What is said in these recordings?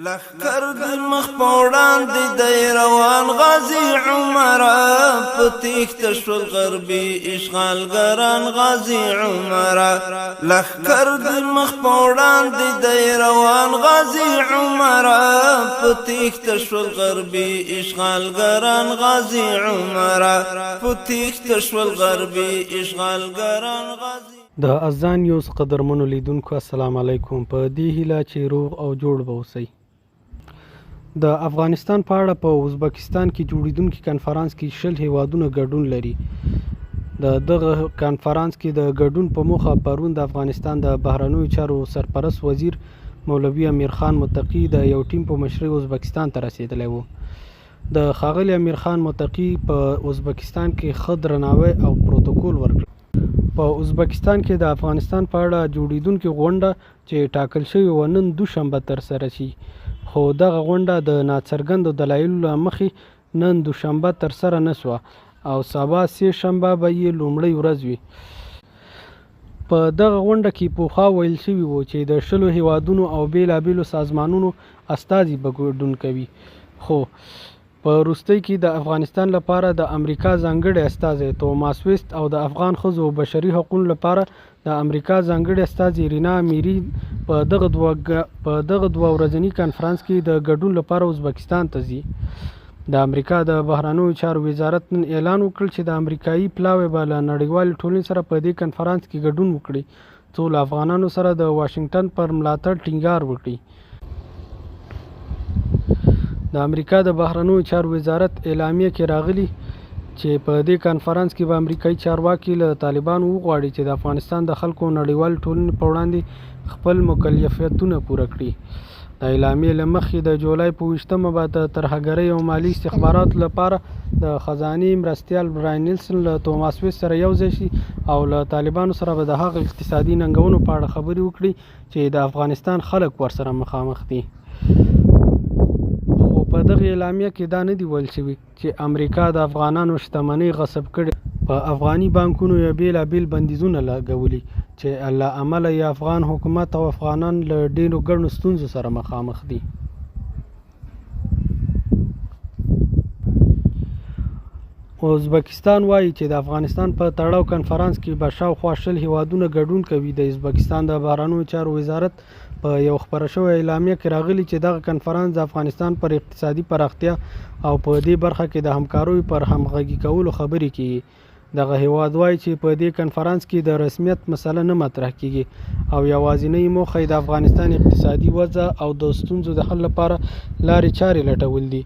لخکر د مخ پوڑان دی روان غازی عمر پتیخت شول غربی اشغالگران غازی عمر لخکر د مخ پوڑان دی روان غازی عمر پتیخت شول غربی اشغالگران غازی عمر پتیخت شول غربی اشغالگران غازی د اذان نیوز قدرمنو لیدونکو السلام علیکم. په دې هیله چې روغ او جوړ به اوسئ. د افغانستان په اړه په ازبکستان کې جوړیدونکي کنفرانس کې 20 هیوادونه ګډون لري. د دغه کنفرانس کې د ګډون په موخه پرون د افغانستان د بهرنیو چارو سرپرست وزیر مولوي امیر خان متقي د یو ټیم په مشرۍ ازبکستان ته رسېدلی و. د ښاغلي امیر خان متقي په ازبکستان کې ښه درناوی او پروتوکول ورکړ. په ازبکستان کې د افغانستان په اړه جوړیدونکې غونډه چې ټاکل شوې وه نن دوشنبه ترسره شي، خو دغه غونډه د ناڅرګندو دلایلو له مخې نن دوشنبه ترسره نه شوه او سبا سه شنبه به یې لومړۍ ورځ وي. په دغه غونډه کې پوخا ویل شوي وو چې د 20 هیوادونو او بیلابیلو سازمانونو استازي به ګډون کوي، خو په وروستۍ کې د افغانستان لپاره د امریکا ځانګړی استازی توماس ویست او د افغان ښځو او بشري حقوقو لپاره د امریکا ځانګړی استازی رینا میری په دغه دوه ورځني کنفرانس کې د ګډون لپاره ازبکستان ته ځي. د امریکا د بهرنیو چارو وزارت نن اعلان وکړ چې د امریکایي پلاوی به له نړیوالې ټولنې سره په دې کنفرانس کې ګډون وکړي څو له افغانانو سره د واشنګټن پر ملاتړ ټینګار وکړي. د امریکا د بهرنیو چارو وزارت اعلامیه کې راغلي چې په دې کنفرانس کې به امریکایي چارواکي له طالبانو وغواړي چې د افغانستان د خلکو نړیوال ټولنې په وړاندې خپل مکلفیتونه پوره کړي. د اعلامیې له مخې د جولای په 20مه به د ترهګرۍ او مالي استخباراتو لپاره د خزانې مرستیال براین نیلسن له توماس ویست سره یو ځای شي او له طالبانو سره به د هغه اقتصادي ننګونو په اړه خبرې وکړي چې د افغانستان خلک ورسره مخامخ دي. په دغه اعلامیه کې دا نه دی ویل شوي چې امریکا د افغانانو شتمنۍ غصب کړي، په افغاني بانکونو یې بیلابیل بندیزونه لګولي چې له امله یې افغان حکومت او افغانان له ډېرو ګڼو ستونزو سره مخامخ دي. ازبکستان وایي چې د افغانستان په تړاو کنفرانس کې به شاوخوا 20 هیوادونه ګډون کوي. د ازبکستان د بهرنیو چارو وزارت په یو خپره شوې اعلامیه کې راغلي چې دغه کنفرانس د افغانستان پر اقتصادي پراختیا او په دې برخه کې د همکاریو پر همغږي کولو خبرې کوي. دغه هیواد وایي چې په دې کنفرانس کې د رسمیت مسله نه مطرح کیږي او یوازینۍ موخه یې د افغانستان اقتصادي وضع او د ستونزو د حل لپاره لارې چارې لټول دي.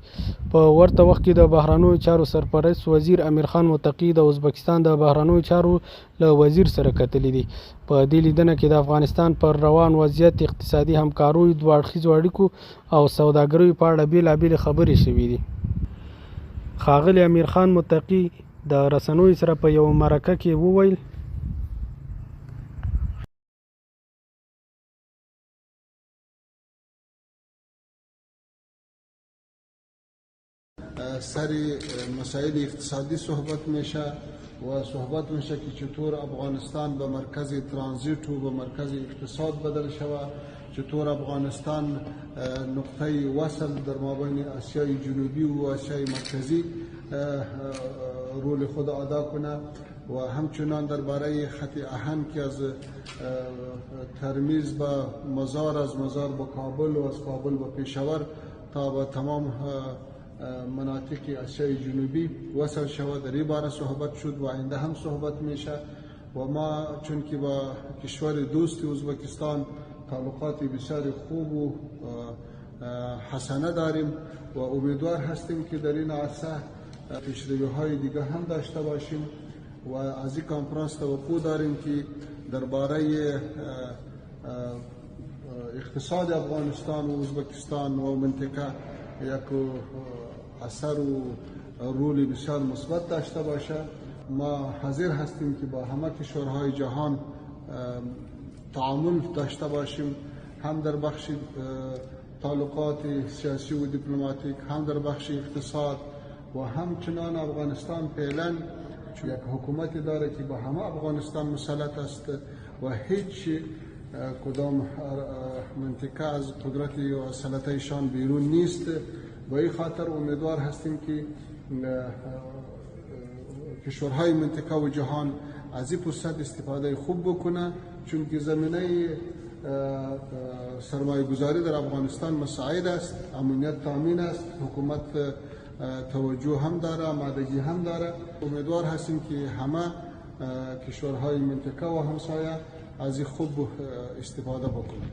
په ورته وخت کې د بهرنیو چارو سرپرست وزیر امیر خان متقي د ازبکستان د بهرنیو چارو له وزیر سره کتلي دي. په دې لیدنه کې د افغانستان پر روان وضعیت، اقتصادي همکاریو، دوه اړخیزو اړیکو او سوداګریو په اړه بیلابیلې خبرې شوې دي. ښاغلي امیر خان متقي د رسنیو سره په یو مرکه کې وویل سر مسائل اقتصادی صحبت میشه و صحبت میشه که چطور افغانستان به مرکز ترانزیت و به مرکز اقتصاد بدل شود، چطور افغانستان نقطه وصل در مابین آسیای جنوبی و آسیای مرکزی رول خود ادا کنه و همچنان درباره خط آهن که از ترمیز به مزار، از مزار به کابل و از کابل به پشاور تا به تمام مناطق آسیای جنوبی وصل شود، در این باره صحبت شد و آینده هم صحبت میشه. و ما چون که با کشور دوست ازبکستان تعلقات بسیار خوب و حسنه داریم و امیدوار هستیم که در این عرصه پیشروی‌های دیگه هم داشته باشیم و از این کنفرانس توقع داریم که درباره اقتصاد افغانستان و ازبکستان و منطقه یک اثر و رول بسیار مثبت داشته باشه. ما حاضر هستیم که با همه کشورهای جهان تعامل داشته باشیم، هم در بخش تعلقات سیاسی و دیپلماتیک، هم در بخش اقتصاد و همچنان افغانستان فعلا یک حکومتی داره که با همه افغانستان مسلط است و هیچ کدام منطقه از قدرت یا سلطهشان بیرون نیست. به این خاطر امیدوار هستیم که کشورهای منطقه و جهان از این فرصت استفاده خوب بکنه، چون که زمینه سرمایه گذاری در افغانستان مساعد است، امنیت تامین است، حکومت توجه هم داره، آمادگی هم داره. امیدوار هستیم که همه کشورهای منطقه و همسایه از این خوب استفاده بکنند.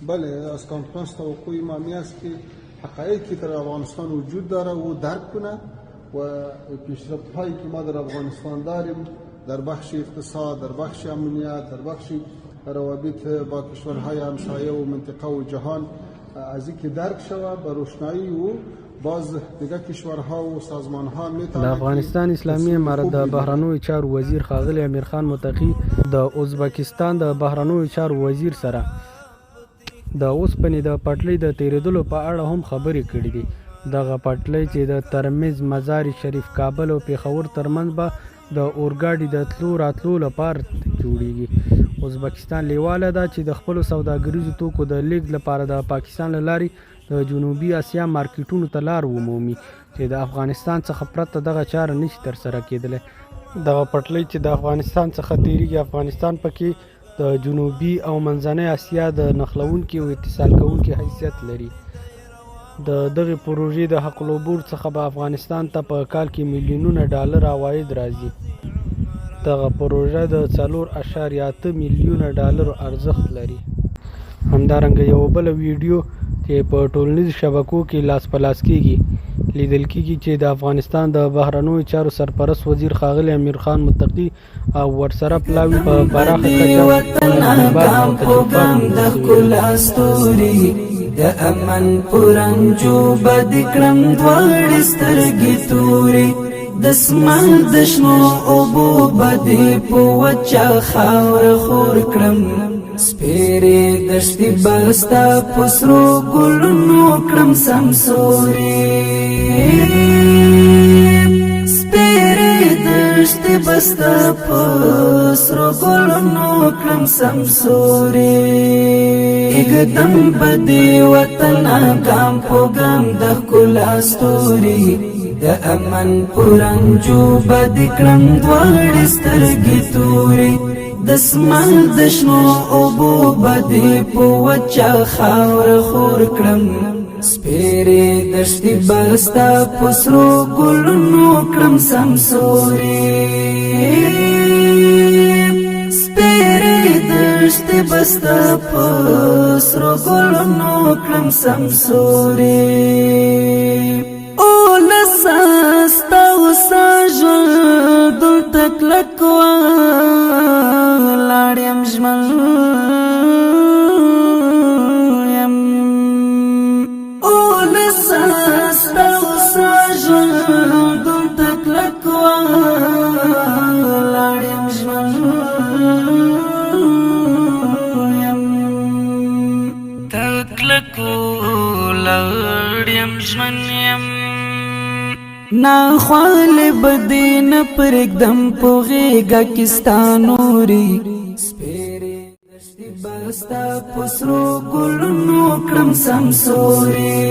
بله، از کنفرانس توقع امامی است که حقایقی در افغانستان وجود داره و درک کنه و پیشرفت هایی که ما در افغانستان داریم در بخش اقتصاد، در بخش امنیت، در بخش روابط با کشورهای همسایه و منطقه و جهان از اینکه درک شود به روشنایی و باز دیگه کشورها و سازمانها میتونه. د افغانستان اسلامي امارت د بهرنیو چارو وزیر ښاغلی امیرخان متقي د ازبکستان د بهرنیو چارو وزیر سره د اوسپنې د پټلۍ د تیریدلو په اړه هم خبرې کړې دي. دغه پټلۍ چې د ترمز مزار شریف کابل او پیښور ترمنځ به د اورګاډي د تلو راتلو لپاره جوړیږي. ازبکستان لیواله ده چې د خپلو سوداګریزو توکو د لیږد لپاره د پاکستان له لارې د جنوبي اسیا مارکیټونو ته لار ومومي، چې د افغانستان څخه پرته دغه چاره نشي ترسره کېدلی. دغه پټلۍ چې د افغانستان څخه تیریږي، افغانستان پکې د جنوبي او منځنۍ اسیا د نښلونکي او اتصال کوونکي حیثیت لري. د دغې پروژې د حق العبور څخه به افغانستان ته په کال کې میلیونونه ډالر عواید راځي. دغه پروژه د 4.8 میلیونه ډالر ارزښت لري. همدارنګه یو بل ویډیو چې په ټولنیزو شبکو کې لاس په لاس کېږي لیدل کېږي چې د افغانستان د بهرنیو چارو سرپرست وزیر ښاغلی امیرخان متقي او ورسره پلاوي په پراخه د امن پرنجو بد کړم دواړې سترګې تورې د سمال د شنو اوبو بدې په وچه خاوره خور کړم سپېرې دښتې بستا په سرو ګلونو کړم سمسورې سپېرې دښتې بستا په سرو ګلونو کړم سمسورې اګدم بدې وطن ګام په ګام د ښکلا ستوري د امن پرنجو بد کړم دواړې سترګې تورې د سمال د شنو اوبو بدې په وچه خاوره خور کړم سپېرې دښتې بستا په سرو ګلونو کړم سمسورې سپېرې دښتې بستا په سرو ګلونو کړم سمسورې ستا وسا ژوند دلته کلک ولاړ یم ژمن یم ستا وسا ژوند دلته کلک ولاړ یم ژمن یم کلک ولاړ یم ژمن یم نا خوال بدی نه پرېږدم په غېږه کې ستا نورې سپېرې دښتې بستا په سرو ګلونو کړم سمسورې